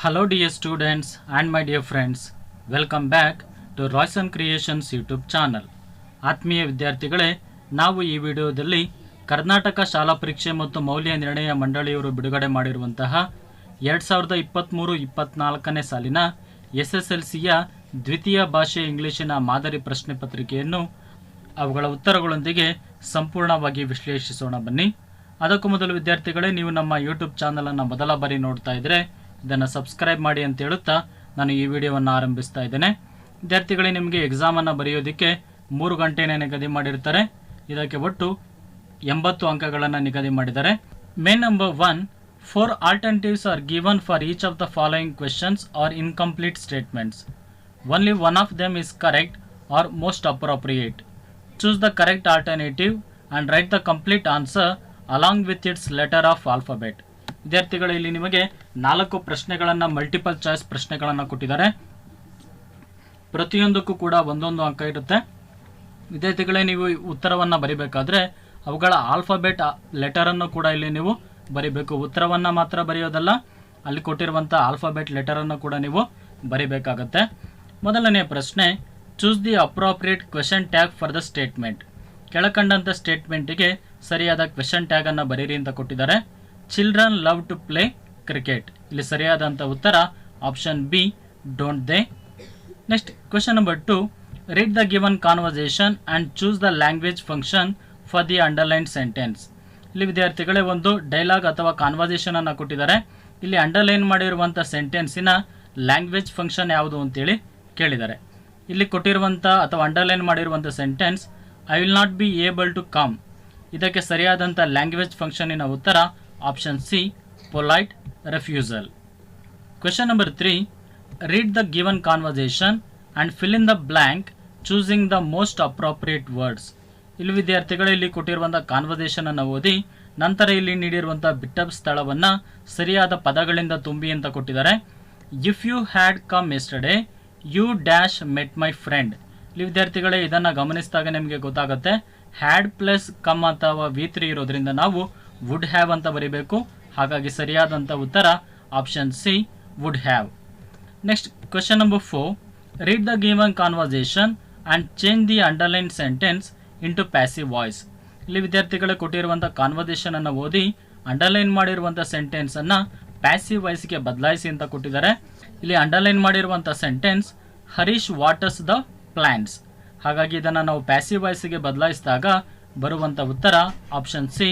Hello dear students and my dear friends, welcome back to Royson Creations YouTube channel. ಆತ್ಮೀಯ ವಿದ್ಯಾರ್ಥಿಗಳೇ, ನಾವು ಈ ವಿಡಿಯೋದಲ್ಲಿ ಕರ್ನಾಟಕ ಶಾಲಾ ಪರೀಕ್ಷೆ ಮತ್ತು ಮೌಲ್ಯ ನಿರ್ಣಯ ಮಂಡಳಿಯವರು ಬಿಡುಗಡೆ ಮಾಡಿರುವಂತಹ 2023-24ನೇ ಸಾಲಿನ SSLCಯ ದ್ವಿತೀಯ ಭಾಷೆ ಇಂಗ್ಲಿಶಿನ ಮಾದರಿ ಪ್ರಶ್ನೆ ಪತ್ರಿಕೆಯನ್ನು ಅವುಗಳ ಉತ್ತರಗಳೊಂದಿಗೆ ಸಂಪೂರ್ಣವಾಗಿ ವಿಶ್ಲೇಷಿಸೋಣ ಬನ್ನಿ. ಅದಕ್ಕೂ ಮೊದಲು ವಿದ್ಯಾರ್ಥಿಗಳೇ, ನೀವು ನಮ್ಮ ಯೂಟ್ಯೂಬ್ ಚಾನಲನ್ನು ಮೊದಲ ಬಾರಿ ನೋಡ್ತಾ ಇದ್ದರೆ ಇದನ್ನು ಸಬ್ಸ್ಕ್ರೈಬ್ ಮಾಡಿ ಅಂತ ಹೇಳುತ್ತಾ ನಾನು ಈ ವಿಡಿಯೋವನ್ನು ಆರಂಭಿಸ್ತಾ ಇದ್ದೇನೆ. ವಿದ್ಯಾರ್ಥಿಗಳೇ, ನಿಮಗೆ ಎಕ್ಸಾಮನ್ನು ಬರೆಯೋದಕ್ಕೆ 3 ಗಂಟೆನೇ ನಿಗದಿ ಮಾಡಿರ್ತಾರೆ. ಇದಕ್ಕೆ ಒಟ್ಟು 80 ಅಂಕಗಳನ್ನು ನಿಗದಿ ಮಾಡಿದ್ದಾರೆ. Main number 1, 4 alternatives are given for each of the following questions or incomplete statements. Only one of them is correct or most appropriate. Choose the correct alternative and write the complete answer along with its letter of alphabet. ವಿದ್ಯಾರ್ಥಿಗಳು, ಇಲ್ಲಿ ನಿಮಗೆ 4 ಪ್ರಶ್ನೆಗಳನ್ನು multiple choice ಪ್ರಶ್ನೆಗಳನ್ನು ಕೊಟ್ಟಿದ್ದಾರೆ. ಪ್ರತಿಯೊಂದಕ್ಕೂ ಕೂಡ ಒಂದೊಂದು ಅಂಕ ಇರುತ್ತೆ. ವಿದ್ಯಾರ್ಥಿಗಳೇ, ನೀವು ಉತ್ತರವನ್ನು ಬರಿಬೇಕಾದ್ರೆ ಅವುಗಳ ಆಲ್ಫಾಬೆಟ್ ಲೆಟರನ್ನು ಕೂಡ ಇಲ್ಲಿ ನೀವು ಬರಿಬೇಕು. ಉತ್ತರವನ್ನು ಮಾತ್ರ ಬರೆಯೋದಲ್ಲ, ಅಲ್ಲಿ ಕೊಟ್ಟಿರುವಂಥ ಆಲ್ಫಾಬೆಟ್ ಲೆಟರನ್ನು ಕೂಡ ನೀವು ಬರಿಬೇಕಾಗತ್ತೆ. ಮೊದಲನೇ ಪ್ರಶ್ನೆ, choose the appropriate question tag for the statement. ಕೆಳಕಂಡಂಥ ಸ್ಟೇಟ್ಮೆಂಟಿಗೆ ಸರಿಯಾದ ಕ್ವೆಶನ್ ಟ್ಯಾಗ್ ಅನ್ನು ಬರೀರಿ ಅಂತ ಕೊಟ್ಟಿದ್ದಾರೆ. Children love to play cricket. ಇಲ್ಲಿ ಸರಿಯಾದಂಥ ಉತ್ತರ option B, don't they. Next question number 2, read the given conversation and choose the language function for the underline sentence. ಇಲ್ಲಿ ವಿದ್ಯಾರ್ಥಿಗಳೇ ಒಂದು ಡೈಲಾಗ್ ಅಥವಾ ಕಾನ್ವರ್ಸೇಷನ್ ಅನ್ನು ಕೊಟ್ಟಿದ್ದಾರೆ. ಇಲ್ಲಿ ಅಂಡರ್ಲೈನ್ ಮಾಡಿರುವಂಥ ಸೆಂಟೆನ್ಸಿನ ಲ್ಯಾಂಗ್ವೇಜ್ ಫಂಕ್ಷನ್ ಯಾವುದು ಅಂತೇಳಿ ಕೇಳಿದ್ದಾರೆ. ಇಲ್ಲಿ ಕೊಟ್ಟಿರುವಂಥ ಅಥವಾ ಅಂಡರ್ಲೈನ್ ಮಾಡಿರುವಂಥ sentence I will not be able to come. ಇದಕ್ಕೆ ಸರಿಯಾದಂಥ ಲ್ಯಾಂಗ್ವೇಜ್ ಫಂಕ್ಷನಿನ ಉತ್ತರ option C, polite refusal. Question number 3, read the given conversation and fill in the blank choosing the most appropriate words. ಇಲ್ಲಿ ವಿದ್ಯಾರ್ಥಿಗಳು ಇಲ್ಲಿ ಕೊಟ್ಟಿರುವಂಥ ಕಾನ್ವರ್ಸೇಷನ್ ಅನ್ನು ಓದಿ ನಂತರ ಇಲ್ಲಿ ನೀಡಿರುವಂಥ ಬಿಟ್ಟ ಸ್ಥಳವನ್ನು ಸರಿಯಾದ ಪದಗಳಿಂದ ತುಂಬಿ ಅಂತ ಕೊಟ್ಟಿದ್ದಾರೆ. If you had come yesterday you dash met my friend. ಇಲ್ಲಿ ವಿದ್ಯಾರ್ಥಿಗಳೇ ಇದನ್ನು ಗಮನಿಸಿದಾಗ ನಿಮಗೆ ಗೊತ್ತಾಗುತ್ತೆ, ಹ್ಯಾಡ್ ಪ್ಲಸ್ ಕಮ್ ಅಥವಾ V3 ಇರೋದ್ರಿಂದ ನಾವು ವುಡ್ ಹ್ಯಾವ್ ಅಂತ ಬರೀಬೇಕು. ಹಾಗಾಗಿ ಸರಿಯಾದಂಥ ಉತ್ತರ option C, would have. Next question number 4, read the given conversation and change the underline sentence into passive voice. ಇಲ್ಲಿ ವಿದ್ಯಾರ್ಥಿಗಳು ಕೊಟ್ಟಿರುವಂಥ ಕಾನ್ವರ್ಸೇಷನ್ ಅನ್ನು ಓದಿ ಅಂಡರ್ಲೈನ್ ಮಾಡಿರುವಂಥ ಸೆಂಟೆನ್ಸನ್ನು ಪ್ಯಾಸಿವ್ ವಾಯ್ಸ್ಗೆ ಬದಲಾಯಿಸಿ ಅಂತ ಕೊಟ್ಟಿದ್ದಾರೆ. ಇಲ್ಲಿ ಅಂಡರ್ಲೈನ್ ಮಾಡಿರುವಂಥ sentence Harish waters the plants. ಹಾಗಾಗಿ ಇದನ್ನು ನಾವು ಪ್ಯಾಸಿವ್ ವಾಯ್ಸ್ಗೆ ಬದಲಾಯಿಸಿದಾಗ ಬರುವಂಥ ಉತ್ತರ option C,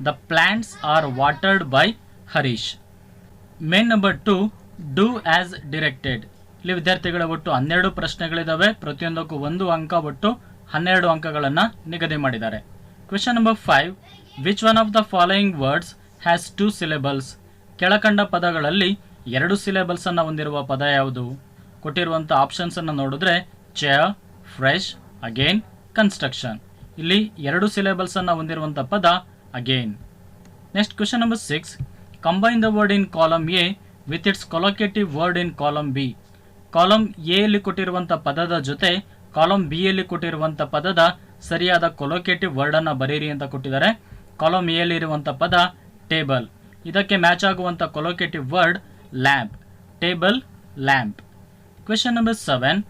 the plants are watered by Harish. Main number 2, do as directed. ಇಲ್ಲಿ ವಿದ್ಯಾರ್ಥಿಗಳ ಒಟ್ಟು 12 ಪ್ರಶ್ನೆಗಳಿದ್ದಾವೆ. ಪ್ರತಿಯೊಂದಕ್ಕೂ 1 ಅಂಕ, ಒಟ್ಟು 12 ಅಂಕಗಳನ್ನು ನಿಗದಿ ಮಾಡಿದ್ದಾರೆ. Question number 5, which one of the following words has 2 syllables. ಕೆಳಕಂಡ ಪದಗಳಲ್ಲಿ 2 syllables ಅನ್ನು ಹೊಂದಿರುವ ಪದ ಯಾವುದು? ಕೊಟ್ಟಿರುವಂಥ ಆಪ್ಷನ್ಸ್ ಅನ್ನು ನೋಡಿದ್ರೆ ಚೇರ್, ಫ್ರೆಶ್, ಅಗೇನ್, ಕನ್ಸ್ಟ್ರಕ್ಷನ್. ಇಲ್ಲಿ 2 syllables ಅನ್ನು ಹೊಂದಿರುವಂಥ ಪದ again. Next question number 6, combine the word in column A with its collocative word in column B. Column A ಯಲ್ಲಿ ಕೊಟ್ಟಿರುವಂಥ ಪದದ ಜೊತೆ ಕಾಲಮ್ ಬಿ ಯಲ್ಲಿ ಕೊಟ್ಟಿರುವಂಥ ಪದದ ಸರಿಯಾದ ಕೊಲೊಕೇಟಿವ್ ವರ್ಡ್ ಅನ್ನು ಬರೀರಿ ಅಂತ ಕೊಟ್ಟಿದ್ದಾರೆ. ಕಾಲಮ್ ಎ ಯಲ್ಲಿ ಇರುವಂಥ ಪದ ಟೇಬಲ್. ಇದಕ್ಕೆ ಮ್ಯಾಚ್ ಆಗುವಂಥ collocative word lamp. Table, lamp. Question number 7,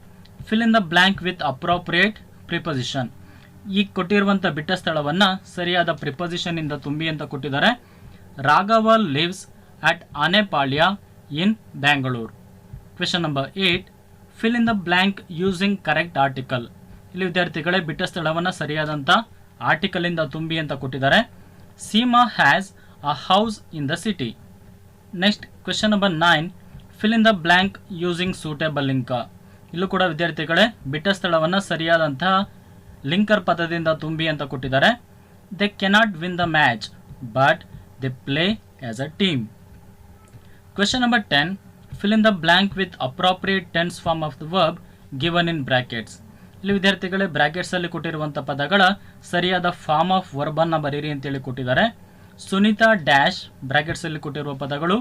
fill in the blank with appropriate preposition. ಈಗ ಕೊಟ್ಟಿರುವಂಥ ಬಿಟ್ಟ ಸ್ಥಳವನ್ನು ಸರಿಯಾದ ಪ್ರಿಪೊಸಿಷನ್ ಇಂದ ತುಂಬಿ ಅಂತ ಕೊಟ್ಟಿದ್ದಾರೆ. Raghava lives at Anepalya in Bangalore. Question number 8, fill in the blank using correct article. ಇಲ್ಲಿ ವಿದ್ಯಾರ್ಥಿಗಳೇ ಬಿಟ್ಟ ಸ್ಥಳವನ್ನು ಸರಿಯಾದಂಥ ಆರ್ಟಿಕಲ್ ಇಂದ ತುಂಬಿ ಅಂತ ಕೊಟ್ಟಿದ್ದಾರೆ. Seema has a house in the city. Next question number 9, fill in the blank using suitable link. ಇಲ್ಲೂ ಕೂಡ ವಿದ್ಯಾರ್ಥಿಗಳೇ ಬಿಟ್ಟ ಸ್ಥಳವನ್ನು ಸರಿಯಾದಂತಹ ಲಿಂಕರ್ ಪದದಿಂದ ತುಂಬಿ ಅಂತ ಕೊಟ್ಟಿದ್ದಾರೆ. They cannot win the match but they play as a team. Question number 10, fill in the blank with appropriate tense form of the verb given in brackets. ಇಲ್ಲಿ ವಿದ್ಯಾರ್ಥಿಗಳೇ ಬ್ರಾಕೆಟ್ಸಲ್ಲಿ ಕೊಟ್ಟಿರುವಂಥ ಪದಗಳ ಸರಿಯಾದ ಫಾರ್ಮ್ ಆಫ್ ವರ್ಬನ್ನು ಬರೀರಿ ಅಂತೇಳಿ ಕೊಟ್ಟಿದ್ದಾರೆ. ಸುನೀತಾ ಡ್ಯಾಶ್ ಬ್ರಾಕೆಟ್ಸಲ್ಲಿ ಕೊಟ್ಟಿರುವ ಪದಗಳು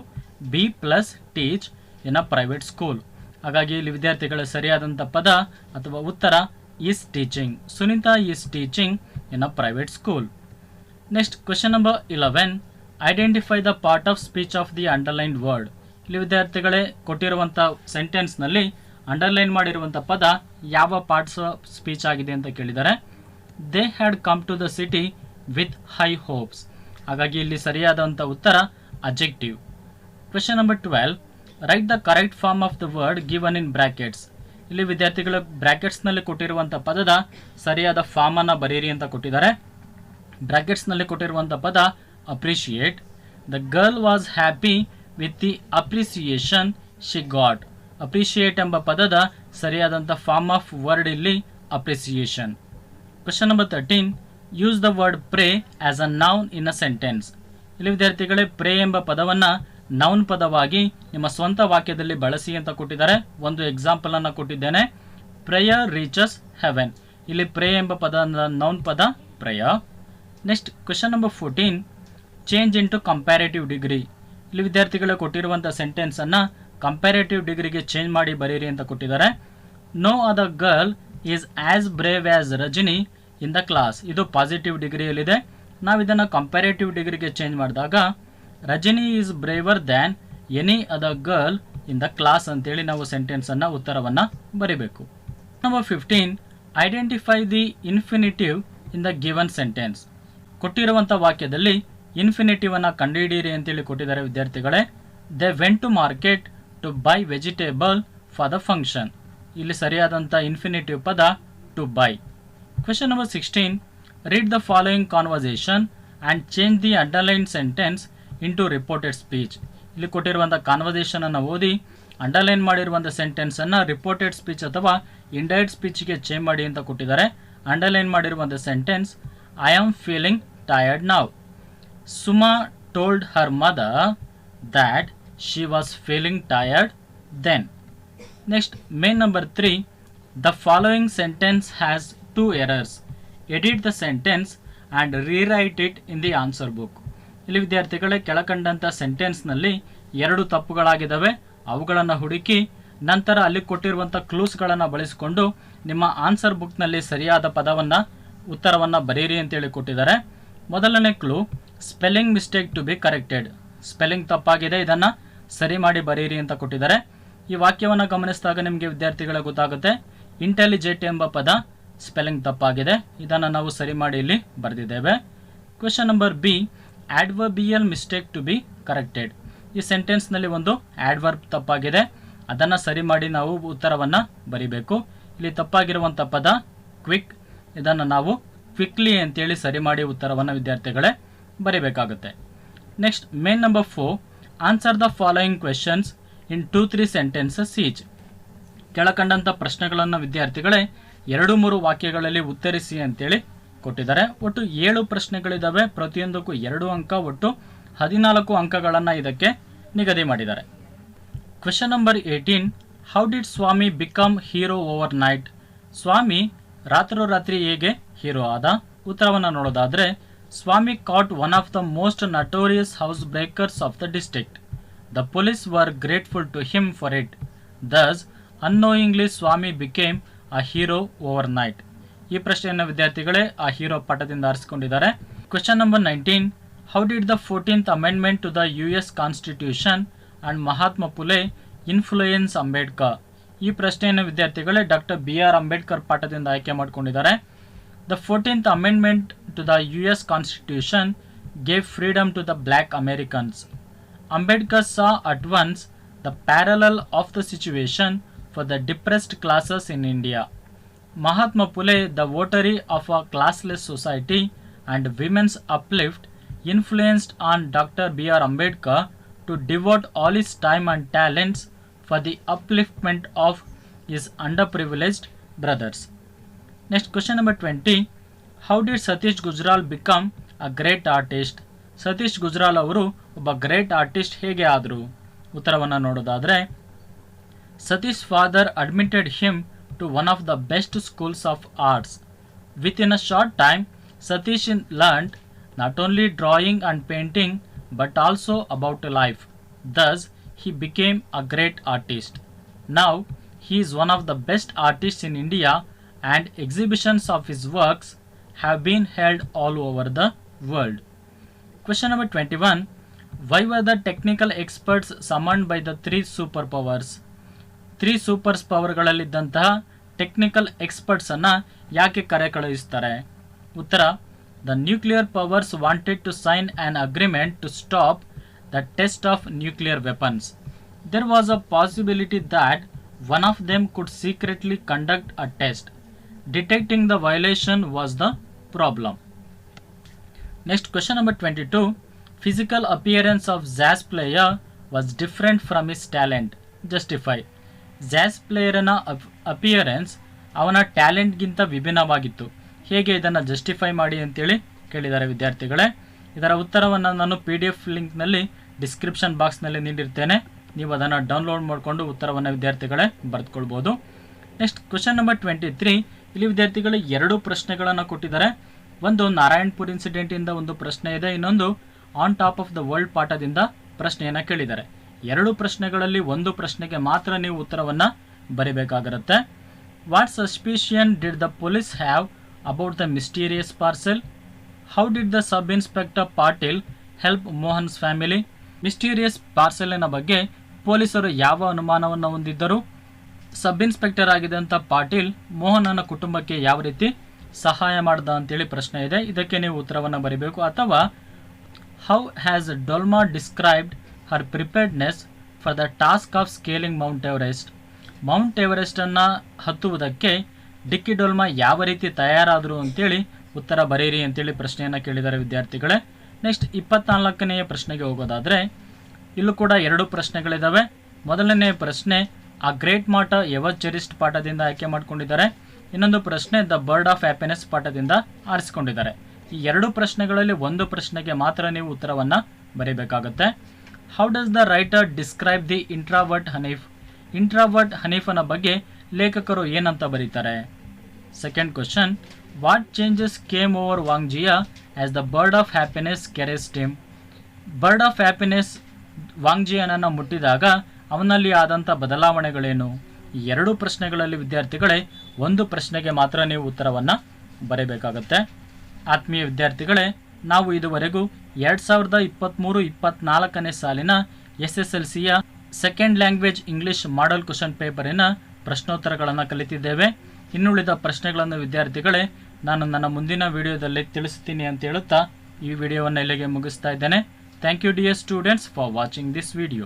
B plus teach in a private school. ಹಾಗಾಗಿ ಇಲ್ಲಿ ವಿದ್ಯಾರ್ಥಿಗಳ ಸರಿಯಾದಂಥ ಪದ ಅಥವಾ ಉತ್ತರ is teaching. Sunita is teaching in a private school. Next question number 11, identify the part of speech of the underlined word. ಇಲ್ಲಿ ವಿದ್ಯಾರ್ಥಿಗಳೇ ಕೊಟ್ಟಿರುವಂಥ ಸೆಂಟೆನ್ಸ್ನಲ್ಲಿ ಅಂಡರ್ಲೈನ್ ಮಾಡಿರುವಂಥ ಪದ ಯಾವ ಪಾರ್ಟ್ಸ್ ಆಫ್ ಸ್ಪೀಚ್ ಆಗಿದೆ ಅಂತ ಕೇಳಿದ್ದಾರೆ. They had come to the city with high hopes. ಹಾಗಾಗಿ ಇಲ್ಲಿ ಸರಿಯಾದಂಥ ಉತ್ತರ adjective. Question number 12. Write the correct form of the word given in brackets. ಇಲ್ಲಿ ವಿದ್ಯಾರ್ಥಿಗಳು ಬ್ರಾಕೆಟ್ಸ್ನಲ್ಲಿ ಕೊಟ್ಟಿರುವಂಥ ಪದದ ಸರಿಯಾದ ಫಾರ್ಮನ್ನು ಬರೀರಿ ಅಂತ ಕೊಟ್ಟಿದ್ದಾರೆ. ಬ್ರಾಕೆಟ್ಸ್ನಲ್ಲಿ ಕೊಟ್ಟಿರುವಂಥ ಪದ appreciate. The girl was happy with the appreciation she got. Appreciate ಎಂಬ ಪದದ ಸರಿಯಾದಂಥ ಫಾರ್ಮ್ ಆಫ್ ವರ್ಡ್ ಇಲ್ಲಿ appreciation. Question number 13. Use the word pray as a noun in a sentence. ಇಲ್ಲಿ ವಿದ್ಯಾರ್ಥಿಗಳೇ ಪ್ರೇ ಎಂಬ ಪದವನ್ನು ನೌನ್ ಪದವಾಗಿ ನಿಮ್ಮ ಸ್ವಂತ ವಾಕ್ಯದಲ್ಲಿ ಬಳಸಿ ಅಂತ ಕೊಟ್ಟಿದ್ದಾರೆ. ಒಂದು ಎಕ್ಸಾಂಪಲ್ ಅನ್ನು ಕೊಟ್ಟಿದ್ದೇನೆ. Prayer reaches Heaven. ಇಲ್ಲಿ ಪ್ರೇ ಎಂಬ ಪದ ನೌನ್ ಪದ prayer. Next question number 14. Change into comparative degree. ಇಲ್ಲಿ ವಿದ್ಯಾರ್ಥಿಗಳು ಕೊಟ್ಟಿರುವಂಥ ಸೆಂಟೆನ್ಸನ್ನು ಕಂಪ್ಯಾರೇಟಿವ್ ಡಿಗ್ರಿಗೆ ಚೇಂಜ್ ಮಾಡಿ ಬರೀರಿ ಅಂತ ಕೊಟ್ಟಿದ್ದಾರೆ. No other girl is as brave as Rajani in the class. ಇದು ಪಾಸಿಟಿವ್ ಡಿಗ್ರಿಯಲ್ಲಿದೆ. ನಾವು ಇದನ್ನು ಕಂಪ್ಯಾರೇಟಿವ್ ಡಿಗ್ರಿಗೆ ಚೇಂಜ್ ಮಾಡಿದಾಗ Rajani is braver than any other girl in the class ಅಂತೇಳಿ ನಾವು ಸೆಂಟೆನ್ಸನ್ನು ಉತ್ತರವನ್ನು ಬರೀಬೇಕು. Number 15. Identify the infinitive in the given sentence. ಕೊಟ್ಟಿರುವಂಥ ವಾಕ್ಯದಲ್ಲಿ ಇನ್ಫಿನಿಟಿವ್ ಅನ್ನು ಕಂಡುಹಿಡಿಯಿರಿ ಅಂತೇಳಿ ಕೊಟ್ಟಿದ್ದಾರೆ ವಿದ್ಯಾರ್ಥಿಗಳೇ. They went to market to buy vegetable for the function. ಇಲ್ಲಿ ಸರಿಯಾದಂಥ ಇನ್ಫಿನಿಟಿವ್ ಪದ to by. Question number 16. Read the following conversation and change the underline sentence into reported speech. ಇಲ್ಲಿ ಕೊಟ್ಟಿರುವಂಥ ಕಾನ್ವರ್ಸೇಷನ್ ಅನ್ನು ಓದಿ ಅಂಡರ್ಲೈನ್ ಮಾಡಿರುವಂಥ ಸೆಂಟೆನ್ಸನ್ನು ರಿಪೋರ್ಟೆಡ್ ಸ್ಪೀಚ್ ಅಥವಾ ಇಂಡೈರೆಕ್ಟ್ ಸ್ಪೀಚ್ಗೆ ಚೇಂಜ್ ಮಾಡಿ ಅಂತ ಕೊಟ್ಟಿದ್ದಾರೆ. ಅಂಡರ್ಲೈನ್ ಮಾಡಿರುವಂಥ sentence I am feeling tired now. Suma told her mother that she was feeling tired then. Next main number 3. The following sentence has 2 errors. Edit the sentence and rewrite it in the answer book. ಇಲ್ಲಿ ವಿದ್ಯಾರ್ಥಿಗಳೇ ಕೆಳಕಂಡಂಥ ಸೆಂಟೆನ್ಸ್ನಲ್ಲಿ 2 ತಪ್ಪುಗಳಾಗಿದ್ದಾವೆ. ಅವುಗಳನ್ನು ಹುಡುಕಿ ನಂತರ ಅಲ್ಲಿ ಕೊಟ್ಟಿರುವಂಥ ಕ್ಲೂಸ್ಗಳನ್ನು ಬಳಸಿಕೊಂಡು ನಿಮ್ಮ answer ಬುಕ್ನಲ್ಲಿ ಸರಿಯಾದ ಪದವನ್ನು ಉತ್ತರವನ್ನು ಬರೀರಿ ಅಂತೇಳಿ ಕೊಟ್ಟಿದ್ದಾರೆ. ಮೊದಲನೇ clue spelling mistake to be corrected. Spelling ತಪ್ಪಾಗಿದೆ, ಇದನ್ನು ಸರಿ ಮಾಡಿ ಬರೀರಿ ಅಂತ ಕೊಟ್ಟಿದ್ದಾರೆ. ಈ ವಾಕ್ಯವನ್ನು ಗಮನಿಸಿದಾಗ ನಿಮಗೆ ವಿದ್ಯಾರ್ಥಿಗಳ ಗೊತ್ತಾಗುತ್ತೆ. ಇಂಟೆಲಿಜೆಂಟ್ ಎಂಬ ಪದ ಸ್ಪೆಲ್ಲಿಂಗ್ ತಪ್ಪಾಗಿದೆ, ಇದನ್ನು ನಾವು ಸರಿ ಮಾಡಿ ಇಲ್ಲಿ ಬರೆದಿದ್ದೇವೆ. Question number B. Adverbial mistake to be corrected. ಈ ಸೆಂಟೆನ್ಸ್ನಲ್ಲಿ ಒಂದು ಆಡ್ವರ್ಬ್ ತಪ್ಪಾಗಿದೆ, ಅದನ್ನು ಸರಿ ಮಾಡಿ ನಾವು ಉತ್ತರವನ್ನು ಬರಿಬೇಕು. ಇಲ್ಲಿ ತಪ್ಪಾಗಿರುವಂಥ ಪದ ಕ್ವಿಕ್, ಇದನ್ನು ನಾವು ಕ್ವಿಕ್ಲಿ ಅಂತೇಳಿ ಸರಿ ಮಾಡಿ ಉತ್ತರವನ್ನು ವಿದ್ಯಾರ್ಥಿಗಳೇ ಬರಿಬೇಕಾಗುತ್ತೆ. Next main number 4. Answer the following questions in 2-3 sentences each. ಕೆಳಕಂಡಂಥ ಪ್ರಶ್ನೆಗಳನ್ನು ವಿದ್ಯಾರ್ಥಿಗಳೇ 2-3 ವಾಕ್ಯಗಳಲ್ಲಿ ಉತ್ತರಿಸಿ ಅಂತೇಳಿ ಕೊಟ್ಟಿದ್ದಾರೆ. ಒಟ್ಟು 7 ಪ್ರಶ್ನೆಗಳಿದ್ದಾವೆ. ಪ್ರತಿಯೊಂದಕ್ಕೂ 2 ಅಂಕ, ಒಟ್ಟು 14 ಅಂಕಗಳನ್ನು ಇದಕ್ಕೆ ನಿಗದಿ ಮಾಡಿದ್ದಾರೆ. Question number 18. How did Swami become hero overnight. Swami ರಾತ್ರೋರಾತ್ರಿ ಹೇಗೆ ಹೀರೋ ಆದ? ಉತ್ತರವನ್ನು ನೋಡೋದಾದರೆ Swami caught one of the most notorious house breakers of the district. The police were grateful to him for it. Thus unknowingly Swami became a hero overnight. ಈ ಪ್ರಶ್ನೆಯನ್ನು ವಿದ್ಯಾರ್ಥಿಗಳೇ ಆ hero ಪಾಠದಿಂದ ಆರಿಸಿಕೊಂಡಿದ್ದಾರೆ. Question number 19. How did the 14th amendment to the US constitution and Mahatma Phule influence Ambedkar. ಈ ಪ್ರಶ್ನೆಯನ್ನು ವಿದ್ಯಾರ್ಥಿಗಳೇ doctor BR Ambedkar ಪಾಠದಿಂದ ಆಯ್ಕೆ ಮಾಡಿಕೊಂಡಿದ್ದಾರೆ. The 14th amendment to the US constitution gave freedom to the black Americans. Ambedkar saw at once the parallel of the situation for the depressed classes in India. Mahatma Phule, the votary of a classless society and women's uplift, influenced on Dr. B.R. Ambedkar to devote all his time and talents for the upliftment of his underprivileged brothers. Next question number 20. How did Satish Gujral become a great artist? Satish Gujral ಅವರು ಒಬ್ಬ great artist ಹೇಗೆ ಆದರು? ಉತ್ತರವನ್ನು ನೋಡೋದಾದರೆ Satish's father admitted him to one of the best schools of arts. Within a short time, Satish learned not only drawing and painting but also about life. Thus, he became a great artist. Now, he is one of the best artists in India and exhibitions of his works have been held all over the world. Question number 21. Why were the technical experts summoned by the 3 super powers? 3 supers ಪವರ್ಗಳಲ್ಲಿದ್ದಂತಹ technical ಎಕ್ಸ್ಪರ್ಟ್ಸನ್ನು ಯಾಕೆ ಕರೆ ಕಳುಹಿಸ್ತಾರೆ? ಉತ್ತರ, the nuclear powers wanted to sign on agreement to stop the test of nuclear weapons. There was a possibility that one of them could secretly conduct a test. Detecting the violation was the problem. Next, question number 22. Physical appearance of jazz player was different from his talent. Justify. Jazz player ನ appearance ಅವನ talent ಗಿಂತ ವಿಭಿನ್ನವಾಗಿತ್ತು. ಹೇಗೆ ಇದನ್ನು justify ಮಾಡಿ ಅಂತೇಳಿ ಕೇಳಿದ್ದಾರೆ ವಿದ್ಯಾರ್ಥಿಗಳೇ. ಇದರ ಉತ್ತರವನ್ನು ನಾನು PDF ಲಿಂಕ್ನಲ್ಲಿ ಡಿಸ್ಕ್ರಿಪ್ಷನ್ ಬಾಕ್ಸ್ನಲ್ಲಿ ನೀಡಿರ್ತೇನೆ. ನೀವು ಅದನ್ನು ಡೌನ್ಲೋಡ್ ಮಾಡಿಕೊಂಡು ಉತ್ತರವನ್ನು ವಿದ್ಯಾರ್ಥಿಗಳೇ ಬರೆದುಕೊಳ್ಬೋದು. Next, question number 23. ಇಲ್ಲಿ ವಿದ್ಯಾರ್ಥಿಗಳು 2 ಪ್ರಶ್ನೆಗಳನ್ನು ಕೊಟ್ಟಿದ್ದಾರೆ. ಒಂದು ನಾರಾಯಣ್ಪುರ್ ಇನ್ಸಿಡೆಂಟಿಂದ ಒಂದು ಪ್ರಶ್ನೆ ಇದೆ, ಇನ್ನೊಂದು on top of the world ಪಾಠದಿಂದ ಪ್ರಶ್ನೆಯನ್ನು ಕೇಳಿದ್ದಾರೆ. 2 ಪ್ರಶ್ನೆಗಳಲ್ಲಿ ಒಂದು ಪ್ರಶ್ನೆಗೆ ಮಾತ್ರ ನೀವು ಉತ್ತರವನ್ನು ಬರೀಬೇಕಾಗಿರುತ್ತೆ. What suspicion did the police have about the mysterious parcel? How did the sub inspector Patil help Mohan's family? Mysterious ಪಾರ್ಸೆಲಿನ ಬಗ್ಗೆ ಪೊಲೀಸರು ಯಾವ ಅನುಮಾನವನ್ನು ಹೊಂದಿದ್ದರು? ಸಬ್ ಇನ್ಸ್ಪೆಕ್ಟರ್ ಆಗಿದ್ದಂಥ ಪಾಟೀಲ್ ಮೋಹನನ ಕುಟುಂಬಕ್ಕೆ ಯಾವ ರೀತಿ ಸಹಾಯ ಮಾಡ್ದ ಅಂತೇಳಿ ಪ್ರಶ್ನೆ ಇದೆ. ಇದಕ್ಕೆ ನೀವು ಉತ್ತರವನ್ನು ಬರೀಬೇಕು. ಅಥವಾ how has Dolma described her preparedness for the task of scaling Mount Everest? Mount ಎವರೆಸ್ಟನ್ನು ಹತ್ತುವುದಕ್ಕೆ ಡಿಕ್ಕಿ ಡೋಲ್ಮಾ ಯಾವ ರೀತಿ ತಯಾರಾದರು ಅಂತೇಳಿ ಉತ್ತರ ಬರೀರಿ ಅಂತೇಳಿ ಪ್ರಶ್ನೆಯನ್ನು ಕೇಳಿದ್ದಾರೆ ವಿದ್ಯಾರ್ಥಿಗಳೇ. ನೆಕ್ಸ್ಟ್, 24ನೆಯ ಪ್ರಶ್ನೆಗೆ ಹೋಗೋದಾದರೆ ಇಲ್ಲೂ ಕೂಡ 2 ಪ್ರಶ್ನೆಗಳಿದ್ದಾವೆ. ಮೊದಲನೆಯ ಪ್ರಶ್ನೆ ಆ ಗ್ರೇಟ್ ಮಾಟ ಎವರ್ ಚೆರಿಸ್ಟ್ ಪಾಠದಿಂದ ಆಯ್ಕೆ ಮಾಡಿಕೊಂಡಿದ್ದಾರೆ. ಇನ್ನೊಂದು ಪ್ರಶ್ನೆ ದ ಬರ್ಡ್ ಆಫ್ ಹ್ಯಾಪಿನೆಸ್ ಪಾಠದಿಂದ ಆರಿಸಿಕೊಂಡಿದ್ದಾರೆ. ಈ 2 ಪ್ರಶ್ನೆಗಳಲ್ಲಿ ಒಂದು ಪ್ರಶ್ನೆಗೆ ಮಾತ್ರ ನೀವು ಉತ್ತರವನ್ನು ಬರೀಬೇಕಾಗುತ್ತೆ. How does the writer describe the introvert Hanif? Introvert ಹನೀಫನ ಬಗ್ಗೆ ಲೇಖಕರು ಏನಂತ ಬರೀತಾರೆ? Second question, what changes came over Wangjia as the bird of happiness caressed him? Bird of happiness ವಾಂಗ್ಜಿಯಾನನ್ನು ಮುಟ್ಟಿದಾಗ ಅವನಲ್ಲಿ ಆದಂಥ ಬದಲಾವಣೆಗಳೇನು? ಈ 2 ಪ್ರಶ್ನೆಗಳಲ್ಲಿ ವಿದ್ಯಾರ್ಥಿಗಳೇ ಒಂದು ಪ್ರಶ್ನೆಗೆ ಮಾತ್ರ ನೀವು ಉತ್ತರವನ್ನು ಬರೀಬೇಕಾಗತ್ತೆ. ಆತ್ಮೀಯ ವಿದ್ಯಾರ್ಥಿಗಳೇ, ನಾವು ಇದುವರೆಗೂ 2023-24ನೇ ಸಾಲಿನ SSLCಯ second language English model question ಪೇಪರಿನ ಪ್ರಶ್ನೋತ್ತರಗಳನ್ನು ಕಲಿತಿದ್ದೇವೆ. ಇನ್ನುಳಿದ ಪ್ರಶ್ನೆಗಳನ್ನು ವಿದ್ಯಾರ್ಥಿಗಳೇ ನಾನು ನನ್ನ ಮುಂದಿನ ವಿಡಿಯೋದಲ್ಲಿ ತಿಳಿಸ್ತೀನಿ ಅಂತ ಹೇಳುತ್ತಾ ಈ ವಿಡಿಯೋವನ್ನು ಇಲ್ಲಿಗೆ ಮುಗಿಸ್ತಾ ಇದ್ದೇನೆ. Thank you dear students for watching this video.